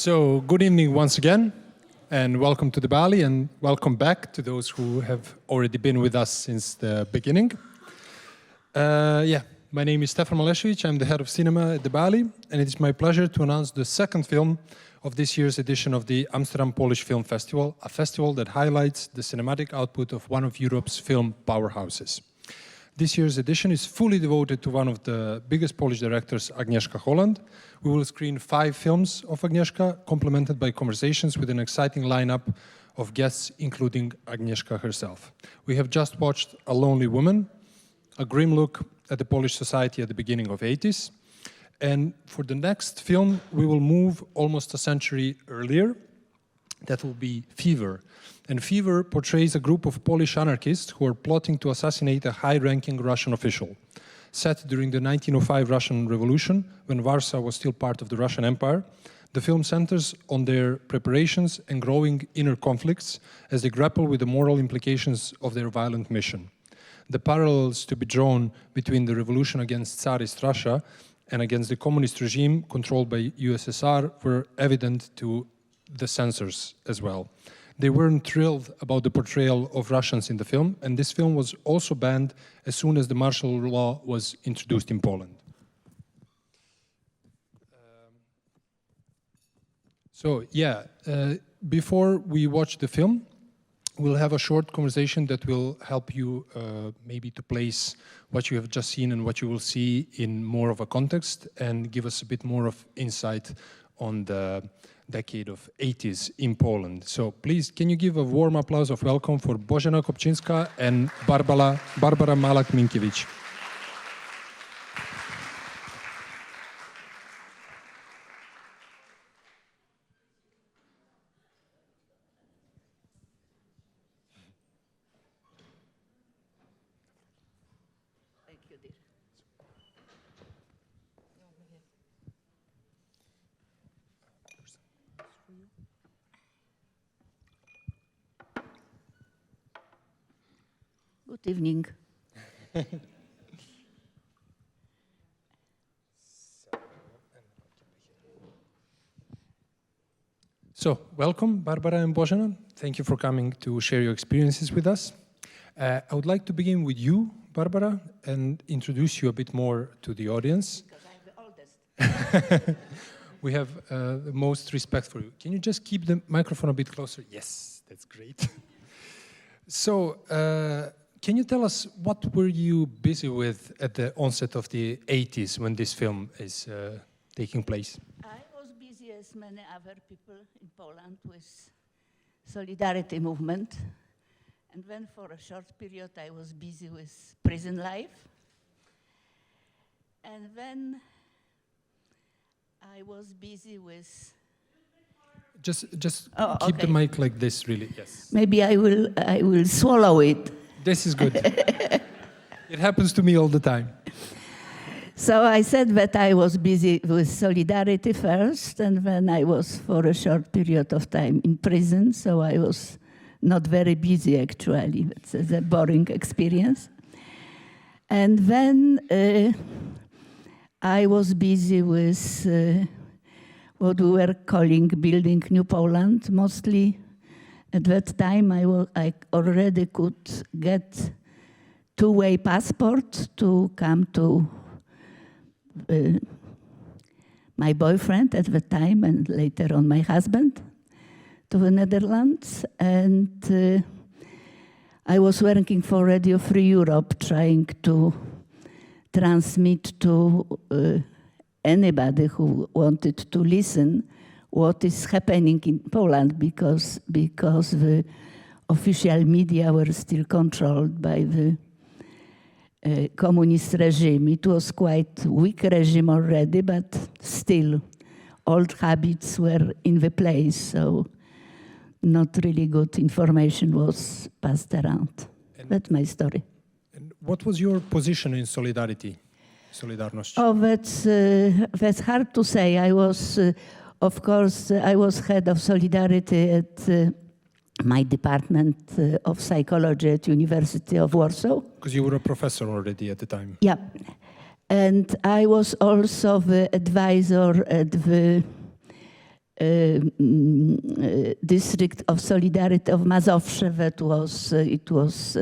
So, good evening once again, and welcome to the Bali, and welcome back to those who have already been with us since the beginning. My name is Stefan Malesevic. I'm the head of cinema at the Bali, and it is my pleasure to announce the second film of this year's edition of the Amsterdam Polish Film Festival, a festival that highlights the cinematic output of one of Europe's film powerhouses. This year's edition is fully devoted to one of the biggest Polish directors, Agnieszka Holland. We will screen 5 films of Agnieszka, complemented by conversations with an exciting lineup of guests, including Agnieszka herself. We have just watched A Lonely Woman, a grim look at the Polish society at the beginning of the 80s. And for the next film, we will move almost a century earlier. That will be Fever. And Fever portrays a group of Polish anarchists who are plotting to assassinate a high-ranking Russian official. Set during the 1905 Russian Revolution, when Warsaw was still part of the Russian Empire, the film centers on their preparations and growing inner conflicts as they grapple with the moral implications of their violent mission. The parallels to be drawn between the revolution against Tsarist Russia and against the communist regime controlled by USSR were evident to the censors as well. They weren't thrilled about the portrayal of Russians in the film, and this film was also banned as soon as the martial law was introduced in Poland. Before we watch the film, we'll have a short conversation that will help you maybe to place what you have just seen and what you will see in more of a context and give us a bit more of insight on the decade of 80s in Poland. So please, can you give a warm applause of welcome for Bozena Kopczynska and Barbara Malak-Minkiewicz. Good evening. So, welcome, Barbara and Bozena. Thank you for coming to share your experiences with us. I would like to begin with you, Barbara, and introduce you a bit more to the audience. Because I'm the oldest. We have the most respect for you. Can you just keep the microphone a bit closer? Yes, that's great. So, can you tell us what were you busy with at the onset of the 80s when this film is taking place? I was busy, as many other people in Poland, with solidarity movement. And then for a short period I was busy with prison life. And then I was busy with... Just keep the mic like this, really, yes. Maybe I will swallow it. This is good. It happens to me all the time. So I said that I was busy with solidarity first, and then I was for a short period of time in prison, so I was not very busy actually. It's a boring experience. And then I was busy with what we were calling Building New Poland, mostly. At that time, I already could get two-way passport to come to my boyfriend at the time, and later on my husband, to the Netherlands. And I was working for Radio Free Europe, trying to transmit to anybody who wanted to listen what is happening in Poland, because the official media were still controlled by the communist regime. It was quite weak regime already, but still old habits were in the place, so not really good information was passed around. That's my story. And what was your position in Solidarity? Solidarność? Oh, that's hard to say. I was... Of course, I was head of Solidarity at my department of psychology at University of Warsaw. Because you were a professor already at the time. Yeah. And I was also the advisor at the district of Solidarity of Mazowsze that was, it was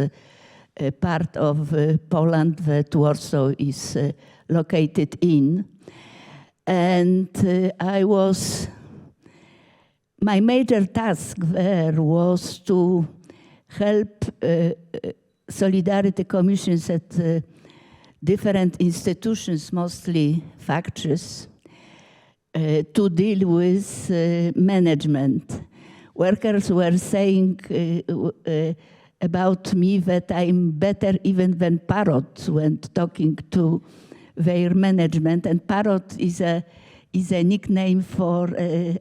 a part of Poland that Warsaw is located in. And my major task there was to help Solidarity Commissions at different institutions, mostly factories, to deal with management. Workers were saying about me that I'm better even than parrots when talking to their management, and parrot is a nickname for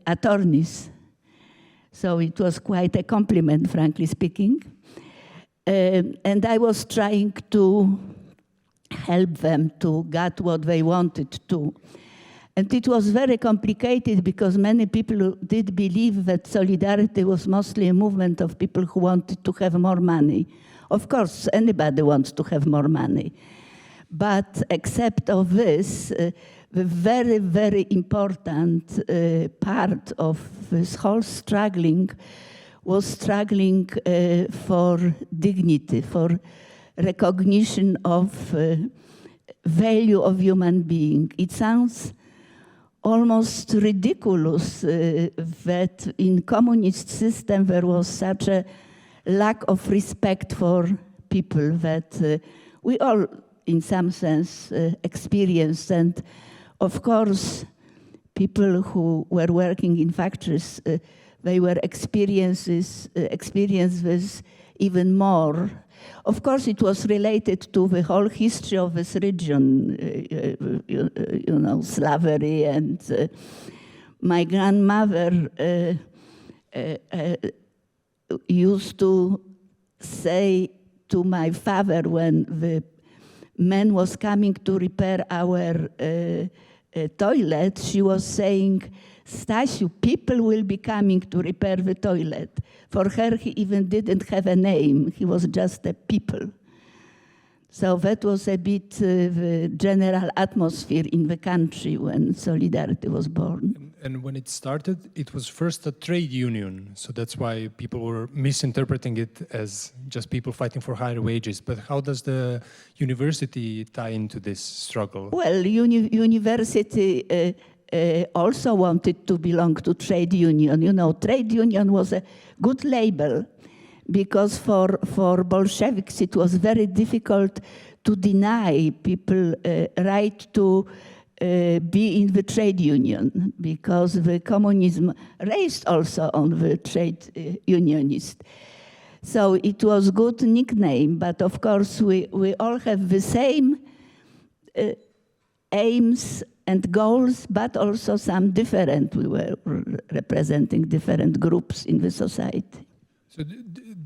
attorneys. So it was quite a compliment, frankly speaking. And I was trying to help them to get what they wanted to. And it was very complicated because many people did believe that Solidarity was mostly a movement of people who wanted to have more money. Of course, anybody wants to have more money. But except of this, the very, very important part of this whole struggling was struggling for dignity, for recognition of value of human being. It sounds almost ridiculous that in communist system there was such a lack of respect for people that we all, in some sense, experienced. And of course, people who were working in factories, they were experienced this even more. Of course, it was related to the whole history of this region, you know, slavery. And my grandmother used to say to my father when the man was coming to repair our toilet, she was saying, Stasiu, people will be coming to repair the toilet. For her, he even didn't have a name. He was just a people. So that was a bit the general atmosphere in the country when Solidarity was born. And when it started, it was first a trade union. So that's why people were misinterpreting it as just people fighting for higher wages. But how does the university tie into this struggle? Well, university also wanted to belong to trade union. You know, trade union was a good label because for Bolsheviks it was very difficult to deny people right to be in the trade union because the communism raised also on the trade unionist. So it was good nickname, but of course we all have the same aims and goals, but also some different. We were representing different groups in the society. So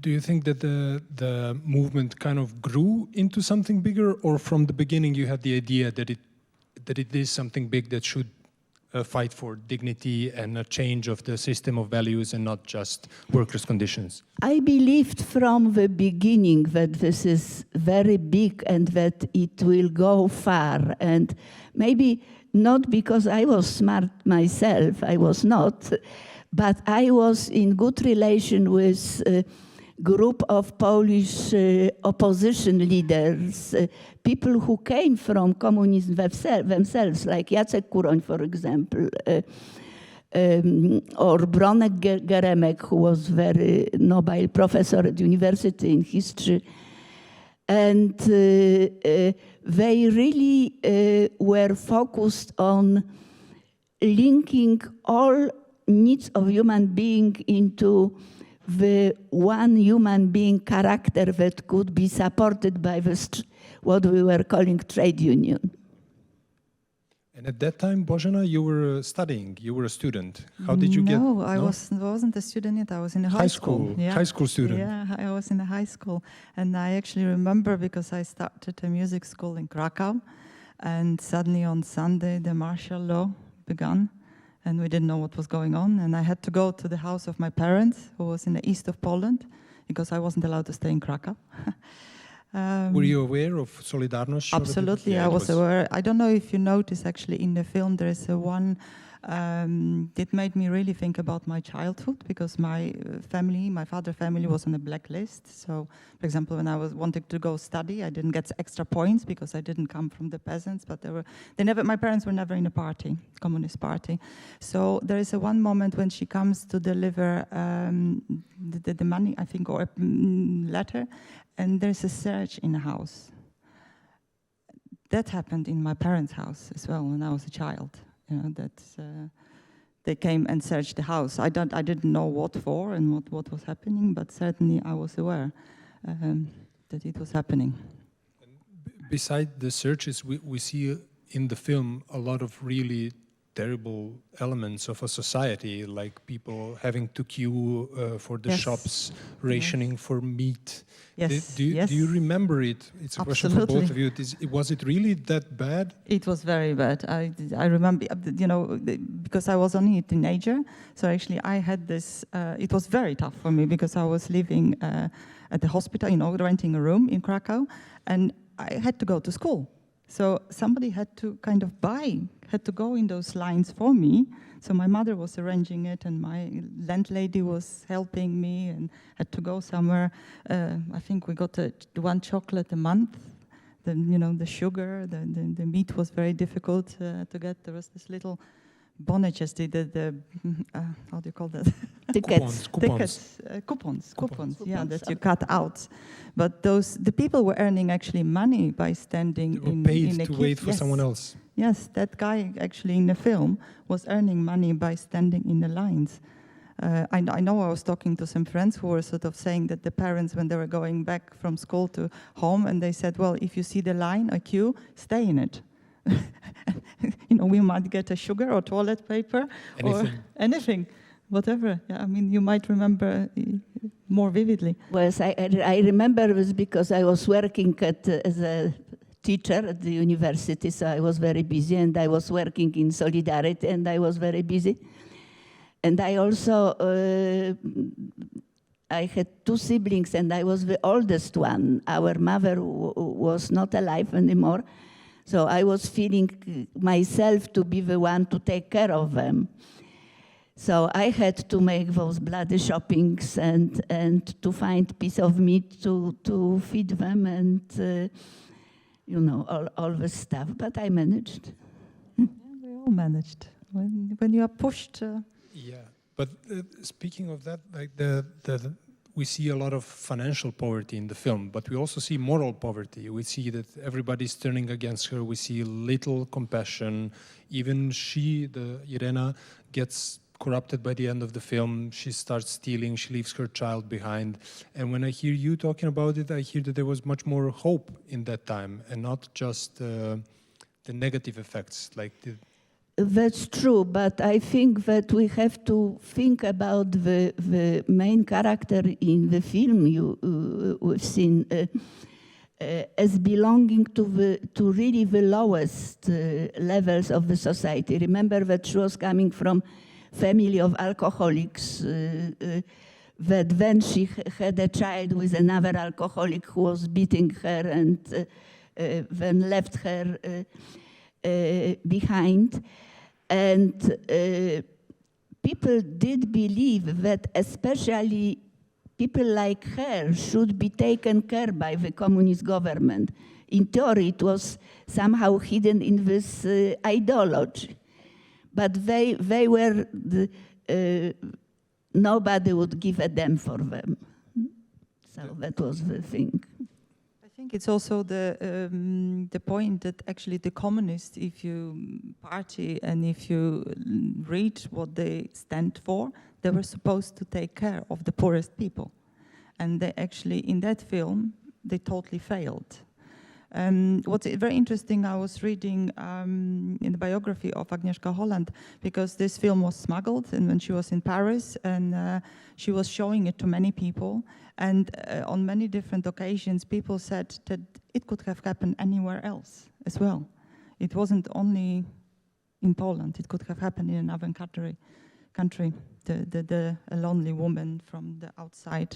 do you think that the movement kind of grew into something bigger, or from the beginning you had the idea that it is something big that should fight for dignity and a change of the system of values and not just workers' conditions? I believed from the beginning that this is very big and that it will go far, and maybe not because I was smart myself, I was not, but I was in good relation with a group of Polish opposition leaders, people who came from communism themselves, like Jacek Kuroń, for example, or Bronek Geremek, who was very Nobel professor at university in history. And they really were focused on linking all needs of human being into the one human being character that could be supported by what we were calling trade union. And at that time, Bozena, you were studying, you were a student. How did you get? No, I wasn't a student yet. I was in a high school. Yeah. High school student. Yeah, I was in a high school. And I actually remember because I started a music school in Krakow. And suddenly on Sunday, the martial law began. And we didn't know what was going on. And I had to go to the house of my parents, who was in the east of Poland, because I wasn't allowed to stay in Krakow. Were you aware of Solidarność? Absolutely, I was aware. I don't know if you notice, actually, in the film, there is one It made me really think about my childhood, because my family, my father's family, was on a blacklist. So, for example, when I was wanting to go study, I didn't get extra points because I didn't come from the peasants. But my parents were never in a party, communist party. So there is one moment when she comes to deliver the money, I think, or a letter, and there's a search in the house. That happened in my parents' house as well when I was a child. They came and searched the house. I didn't know what for and what was happening, but certainly I was aware that it was happening. Beside the searches, we see in the film a lot of really terrible elements of a society, like people having to queue for the shops, rationing for meat. Yes. Do you remember it? It's a question for both of you. Was it really that bad? It was very bad. I remember, because I was only a teenager, so actually I had this, it was very tough for me because I was living at the hospital, renting a room in Krakow, and I had to go to school. So somebody had to had to go in those lines for me. So my mother was arranging it, and my landlady was helping me, and had to go somewhere. I think we got one chocolate a month. The sugar, the meat was very difficult to get. There was this little bonnages, how do you call that? Coupons, yeah, that you cut out. But the people were earning actually money by standing in a queue. Paid to wait for someone else. Yes, that guy actually in the film was earning money by standing in the lines. I know I was talking to some friends who were sort of saying that the parents, when they were going back from school to home, and they said, well, if you see the line, a queue, stay in it. We might get a sugar or toilet paper or anything, whatever. Yeah, I mean, you might remember more vividly. Well, I remember this because I was working as a teacher at the university, so I was very busy, and I was working in Solidarity, and I was very busy. And I also, I had two siblings, and I was the oldest one. Our mother was not alive anymore. So I was feeling myself to be the one to take care of them. So I had to make those bloody shoppings and to find piece of meat to feed them and, all the stuff. But I managed. Yeah, we all managed. When you are pushed. Yeah, but speaking of that, like we see a lot of financial poverty in the film, but we also see moral poverty. We see that everybody's turning against her. We see little compassion. Even Irena, gets corrupted by the end of the film. She starts stealing. She leaves her child behind. And when I hear you talking about it, I hear that there was much more hope in that time, and not just the negative effects. That's true, but I think that we have to think about the main character in the film we've seen as belonging to really the lowest levels of the society. Remember that she was coming from family of alcoholics, that then she had a child with another alcoholic who was beating her and then left her behind. And people did believe that especially people like her should be taken care by the communist government. In theory, it was somehow hidden in this ideology. But they were, nobody would give a damn for them. So that was the thing. I think it's also the point that actually the communists, if you party and if you read what they stand for, they were supposed to take care of the poorest people. And they actually, in that film, they totally failed. What's very interesting, I was reading in the biography of Agnieszka Holland, because this film was smuggled, and when she was in Paris, and she was showing it to many people, and on many different occasions, people said that it could have happened anywhere else as well. It wasn't only in Poland, it could have happened in another country, a lonely woman from the outside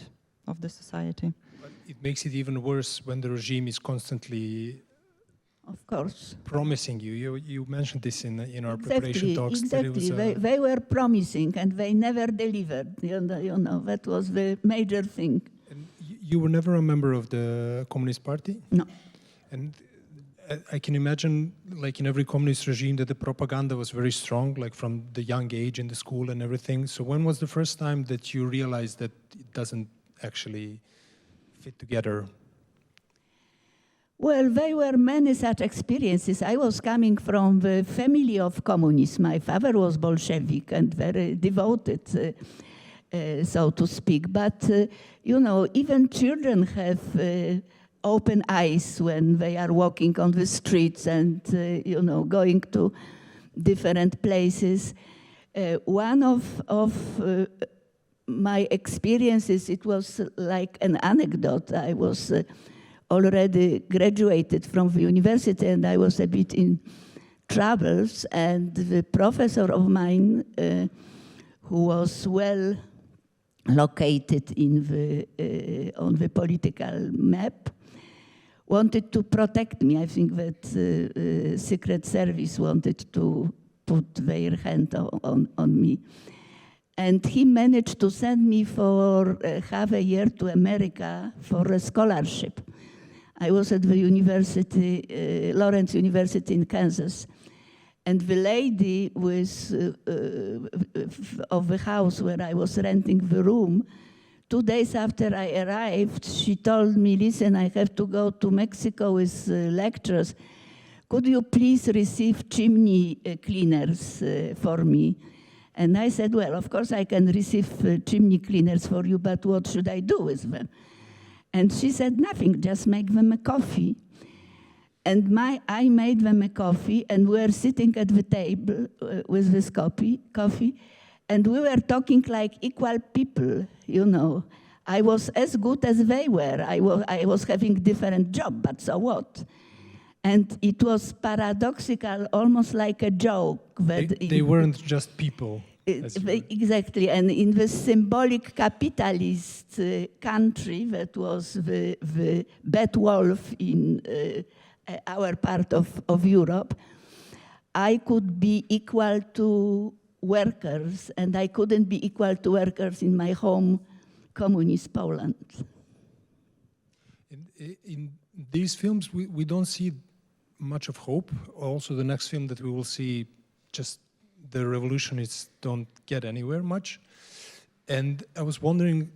of the society. But it makes it even worse when the regime is constantly of course. Promising you. You mentioned this in our preparation talks. That it was, they were promising and they never delivered. You know, that was the major thing. And you were never a member of the Communist Party? No. And I can imagine, like in every communist regime, that the propaganda was very strong, like from the young age in the school and everything. So when was the first time that you realized that it doesn't actually fit together? Well, there were many such experiences. I was coming from the family of communists. My father was Bolshevik and very devoted, so to speak. But, you know, even children have open eyes when they are walking on the streets and, you know, going to different places. One of my experiences, it was like an anecdote. I was already graduated from the university and I was a bit in troubles, and the professor of mine, who was well located in on the political map, wanted to protect me. I think that Secret Service wanted to put their hand on me. And he managed to send me for half a year to America for a scholarship. I was at the university, Lawrence University in Kansas. And the lady of the house where I was renting the room, 2 days after I arrived, she told me, listen, I have to go to Mexico with lectures. Could you please receive chimney cleaners for me? And I said, well, of course I can receive chimney cleaners for you, but what should I do with them? And she said, nothing, just make them a coffee. And I made them a coffee, and we were sitting at the table with this coffee, and we were talking like equal people, you know. I was as good as they were. I was having different job, but so what? And it was paradoxical, almost like a joke. That they weren't just people. Exactly, and in the symbolic capitalist country that was the bad wolf in our part of Europe, I could be equal to workers, and I couldn't be equal to workers in my home communist Poland. In these films, we don't see much of hope. Also, the next film that we will see, just the revolutionists don't get anywhere much. And I was wondering,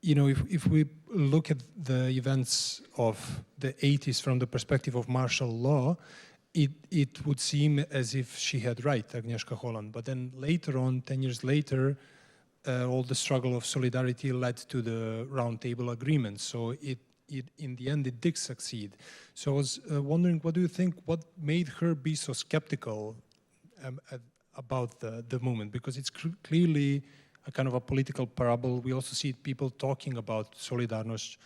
you know, if we look at the events of the 80s from the perspective of martial law, it would seem as if she had right, Agnieszka Holland. But then later on, 10 years later, all the struggle of solidarity led to the Round Table Agreement. So in the end, it did succeed. So I was wondering, what do you think, what made her be so skeptical about the movement? Because it's clearly a kind of a political parable. We also see people talking about Solidarność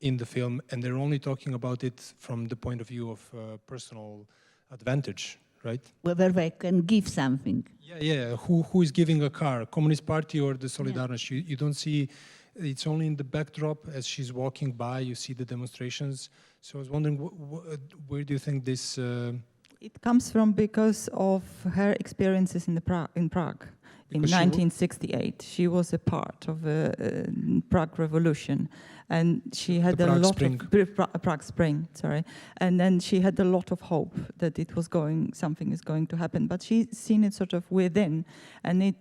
in the film, and they're only talking about it from the point of view of personal advantage, right? Whether they can give something. Yeah. Who is giving a car, Communist Party or the Solidarność? Yeah. You don't see, it's only in the backdrop as she's walking by, you see the demonstrations. So I was wondering, where do you think this... It comes from because of her experiences in Prague. In 1968, she was a part of the Prague Revolution, and she had Prague Spring, sorry, and then she had a lot of hope that something is going to happen. But she's seen it sort of within, and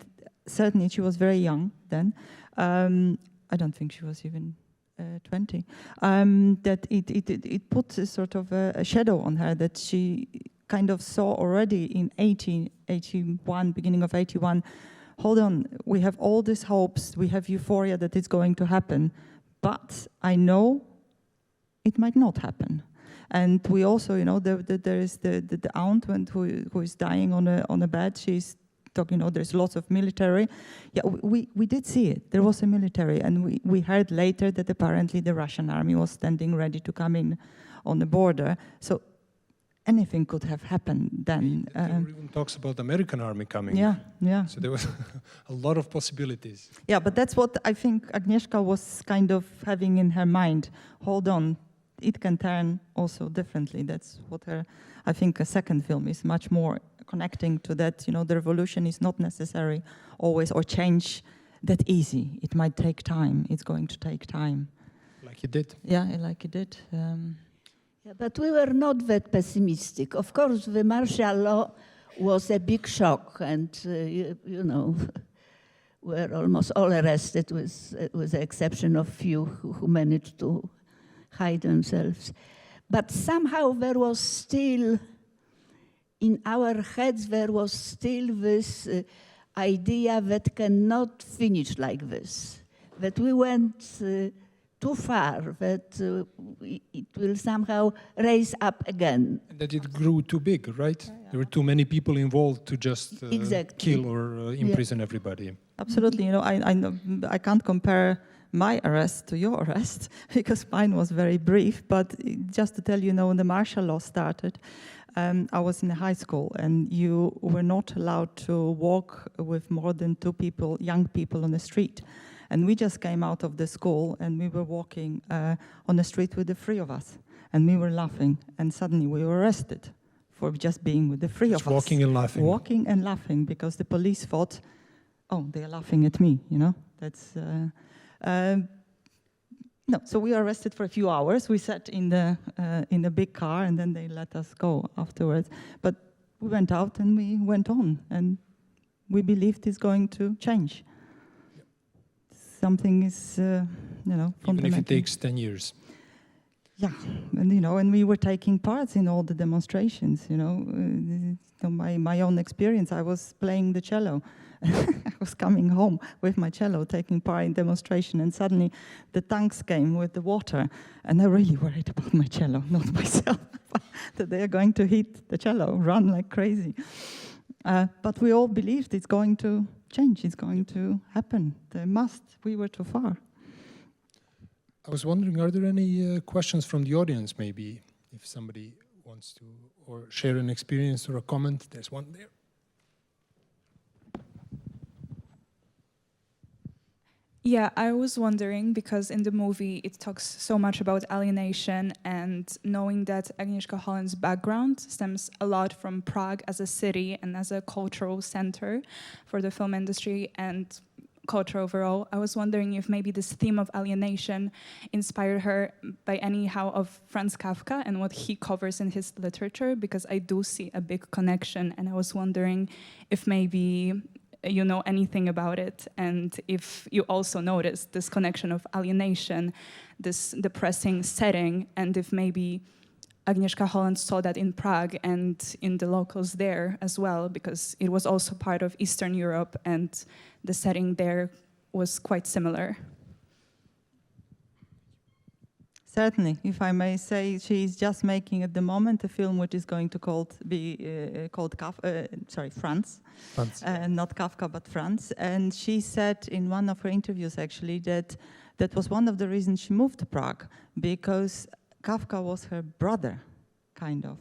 certainly she was very young then. I don't think she was even 20. That it puts a sort of a shadow on her that she kind of saw already in 81, beginning of 81. Hold on, we have all these hopes, we have euphoria that it's going to happen, but I know it might not happen. And we also, you know, there is the aunt who is dying on a bed. She's talking, you know, there's lots of military. Yeah, we did see it. There was a military, and we heard later that apparently the Russian army was standing ready to come in on the border. So anything could have happened then. There were even talks about the American army coming. Yeah. So there was a lot of possibilities. Yeah, but that's what I think Agnieszka was kind of having in her mind. Hold on, it can turn also differently. That's what I think a second film is much more connecting to that. You know, the revolution is not necessary always, or change that easy. It might take time. It's going to take time. Like you did. Yeah, like you did. Yeah, but we were not that pessimistic. Of course, the martial law was a big shock, and you know, were almost all arrested, with the exception of few who managed to hide themselves. But somehow there was still, in our heads, there was still this idea that cannot finish like this, that we went too far, that it will somehow raise up again. And that it grew too big, right? Yeah. There were too many people involved to just Exactly. kill or imprison everybody. Absolutely. You know, I can't compare my arrest to your arrest because mine was very brief. But just to tell you, when the martial law started, I was in high school, and you were not allowed to walk with more than 2 people, young people, on the street. And we just came out of the school, and we were walking on the street with the 3 of us, and we were laughing, and suddenly we were arrested for just being with the 3 of us. Walking and laughing. Walking and laughing, because the police thought, oh, they're laughing at me, you know? That's... No, so we were arrested for a few hours. We sat in the big car, and then they let us go afterwards. But we went out and we went on, and we believed it's going to change. Yep. Something is, Even if it takes 10 years. Yeah, and and we were taking part in all the demonstrations. My own experience. I was playing the cello. I was coming home with my cello, taking part in demonstration, and suddenly the tanks came with the water, and I really worried about my cello, not myself, that they are going to hit the cello, run like crazy. But we all believed it's going to change, it's going to happen. We were too far. I was wondering, are there any questions from the audience, maybe, if somebody wants to, or share an experience or a comment? There's one there. Yeah, I was wondering, because in the movie it talks so much about alienation, and knowing that Agnieszka Holland's background stems a lot from Prague as a city and as a cultural center for the film industry and culture overall, I was wondering if maybe this theme of alienation inspired her by anyhow of Franz Kafka and what he covers in his literature, because I do see a big connection, and I was wondering if maybe you know anything about it, and if you also notice this connection of alienation, this depressing setting, and if maybe Agnieszka Holland saw that in Prague and in the locals there as well, because it was also part of Eastern Europe and the setting there was quite similar. Certainly, if I may say, she's just making at the moment a film which is going to be called Franz. Not Kafka, but Franz. And she said in one of her interviews, actually, that was one of the reasons she moved to Prague, because Kafka was her brother, kind of.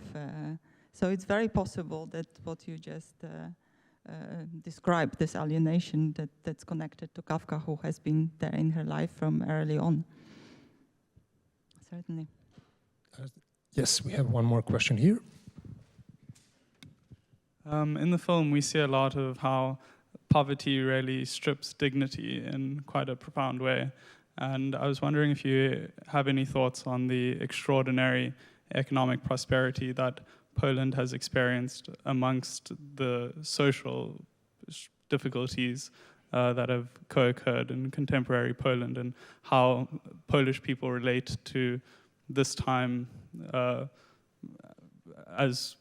So it's very possible that what you just described, this alienation, that's connected to Kafka, who has been there in her life from early on. Certainly. Yes, we have one more question here. In the film, we see a lot of how poverty really strips dignity in quite a profound way. And I was wondering if you have any thoughts on the extraordinary economic prosperity that Poland has experienced amongst the social difficulties that have co-occurred in contemporary Poland, and how Polish people relate to this time as,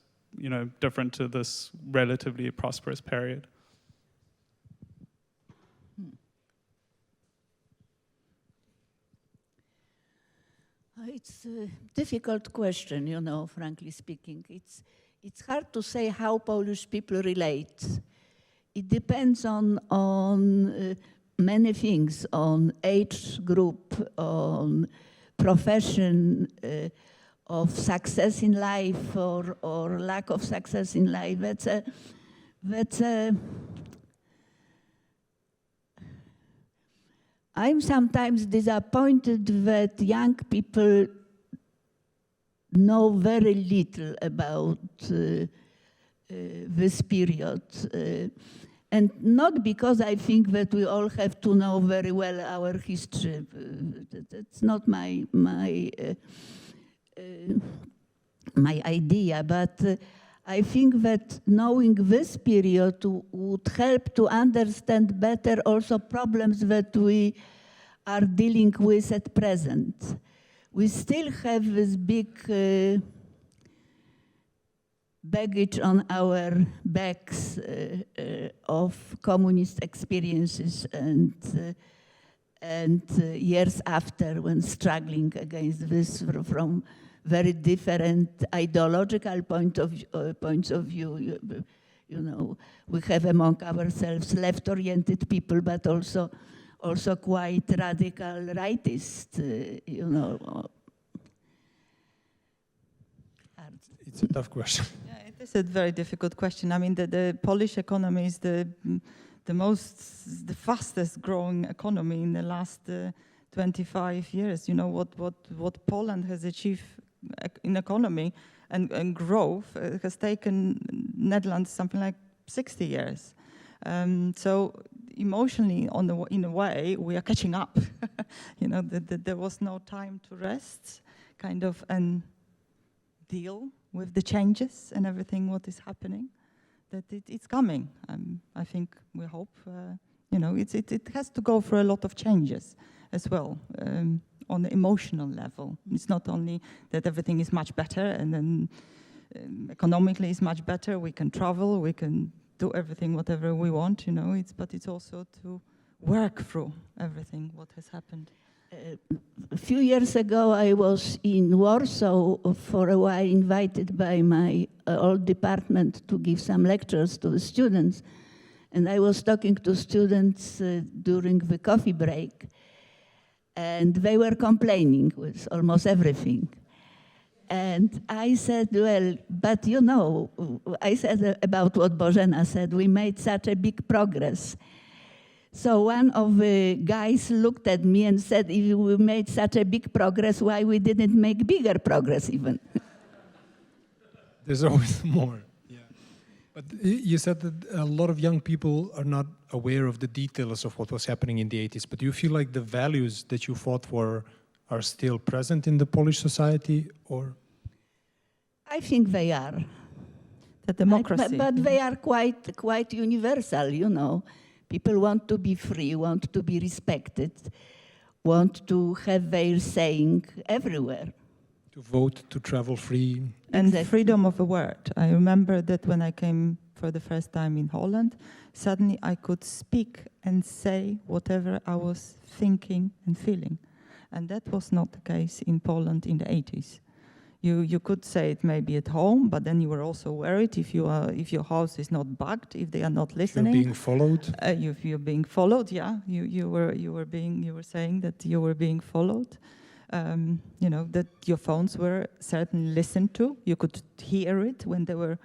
different to this relatively prosperous period. It's a difficult question, frankly speaking. It's hard to say how Polish people relate. It depends on many things, on age group, on profession, of success in life or lack of success in life. I'm sometimes disappointed that young people know very little about this period. And not because I think that we all have to know very well our history. That's not my idea, but I think that knowing this period would help to understand better also problems that we are dealing with at present. We still have this big baggage on our backs of communist experiences and years after, when struggling against this from very different ideological points of view. You know, we have among ourselves left-oriented people, but also quite radical rightist, you know. It's a tough question. Yeah, it is a very difficult question. I mean, the Polish economy is the fastest growing economy in the last 25 years. You know, what Poland has achieved in economy and growth has taken Netherlands something like 60 years. So emotionally, in a way, we are catching up. You know, there was no time to rest, kind of, and deal with the changes and everything what is happening. That it's coming. I think we hope. You know, it has to go through a lot of changes as well. On the emotional level. It's not only that everything is much better and then economically it's much better, we can travel, we can do everything, whatever we want, you know, but it's also to work through everything what has happened. A few years ago, I was in Warsaw for a while, invited by my old department to give some lectures to the students. And I was talking to students during the coffee break. And they were complaining with almost everything. And I said, well, but you know, I said about what Bozena said, we made such a big progress. So one of the guys looked at me and said, if we made such a big progress, why we didn't make bigger progress even? There's always more. But you said that a lot of young people are not aware of the details of what was happening in the 80s, but do you feel like the values that you fought for are still present in the Polish society, or? I think they are. The democracy. But they are quite universal, you know. People want to be free, want to be respected, want to have their saying everywhere. To vote, to travel free. And Exactly. freedom of the word. I remember that when I came for the first time in Holland, suddenly I could speak and say whatever I was thinking and feeling. And that was not the case in Poland in the 80s. You could say it maybe at home, but then you were also worried if your house is not bugged, if they are not listening. You're being followed. If you're being followed, yeah. You were saying that you were being followed. You know, that your phones were certainly listened to. You could hear it when they were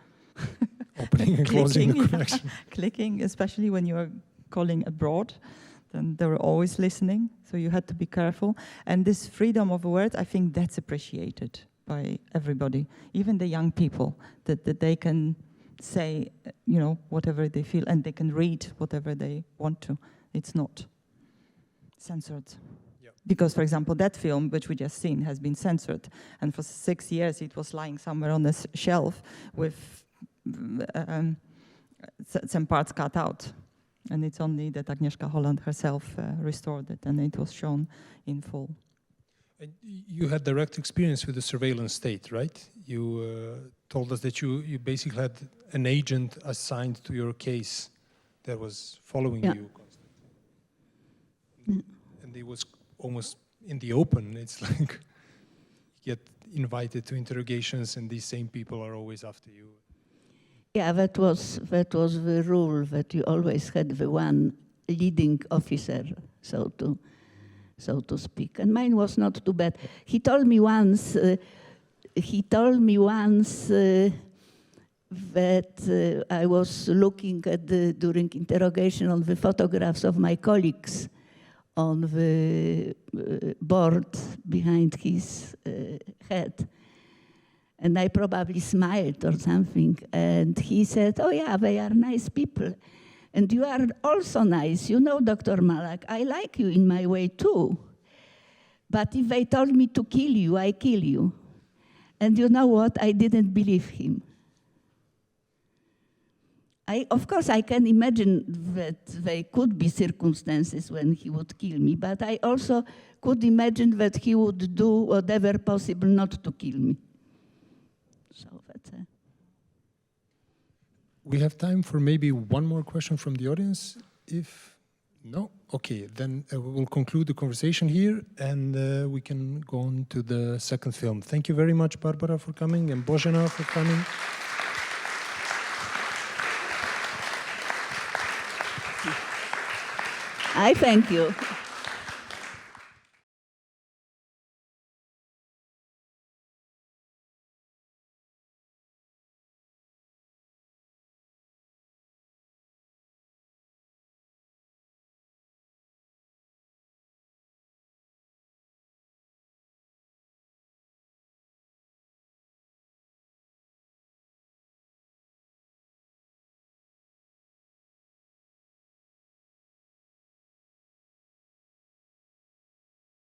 Opening and closing the connection. Clicking, especially when you were calling abroad. Then they were always listening, so you had to be careful. And this freedom of word, I think that's appreciated by everybody, even the young people, that they can say, you know, whatever they feel, and they can read whatever they want to. It's not censored. Because, for example, that film, which we just seen, has been censored. And for 6 years, it was lying somewhere on a shelf with some parts cut out. And it's only that Agnieszka Holland herself restored it, and it was shown in full. And you had direct experience with the surveillance state, right? You told us that you basically had an agent assigned to your case that was following you constantly. And it was almost in the open. It's like you get invited to interrogations and these same people are always after you. Yeah, that was the rule, that you always had the one leading officer, so to speak. And mine was not too bad. He told me once that I was looking at during interrogation on the photographs of my colleagues on the board behind his head. And I probably smiled or something. And he said, oh yeah, they are nice people. And you are also nice. You know, Dr. Malak, I like you in my way too. But if they told me to kill you, I kill you. And you know what? I didn't believe him. Of course, I can imagine that there could be circumstances when he would kill me, but I also could imagine that he would do whatever possible not to kill me. So that's it. We have time for maybe one more question from the audience. If no, okay, then we will conclude the conversation here, and we can go on to the second film. Thank you very much, Barbara, for coming, and Bozena for coming. I thank you.